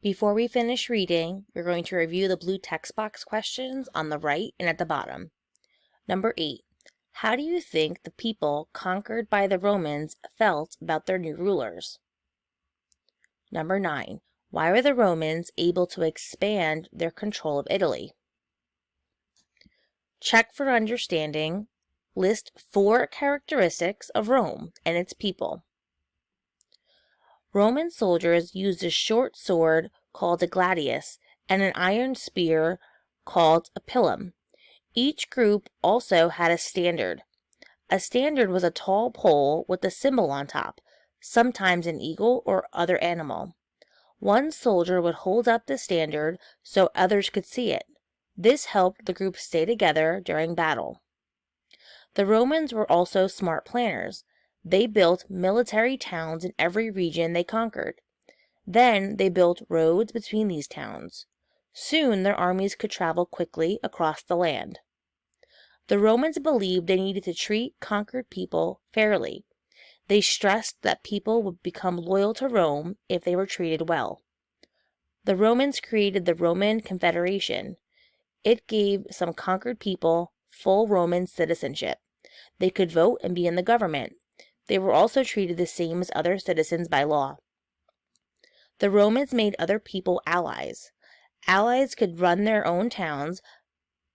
Before we finish reading, we're going to review the blue text box questions on the right and at the bottom. Number 8. How do you think the people conquered by the Romans felt about their new rulers? Number 9. Why were the Romans able to expand their control of Italy? Check for understanding. List 4 characteristics of Rome and its people. Roman soldiers used a short sword called a gladius and an iron spear called a pilum. Each group also had a standard. A standard was a tall pole with a symbol on top, sometimes an eagle or other animal. One soldier would hold up the standard so others could see it. This helped the group stay together during battle. The Romans were also smart planners. They built military towns in every region they conquered. Then they built roads between these towns. Soon their armies could travel quickly across the land. The Romans believed they needed to treat conquered people fairly. They stressed that people would become loyal to Rome if they were treated well. The Romans created the Roman Confederation. It gave some conquered people full Roman citizenship. They could vote and be in the government. They were also treated the same as other citizens by law. The Romans made other people allies. Allies could run their own towns,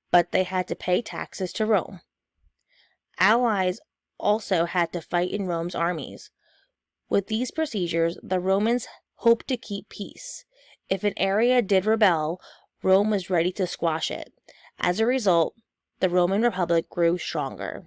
but they had to pay taxes to Rome. Allies also had to fight in Rome's armies. With these procedures, the Romans hoped to keep peace. If an area did rebel, Rome was ready to squash it. As a result, the Roman Republic grew stronger.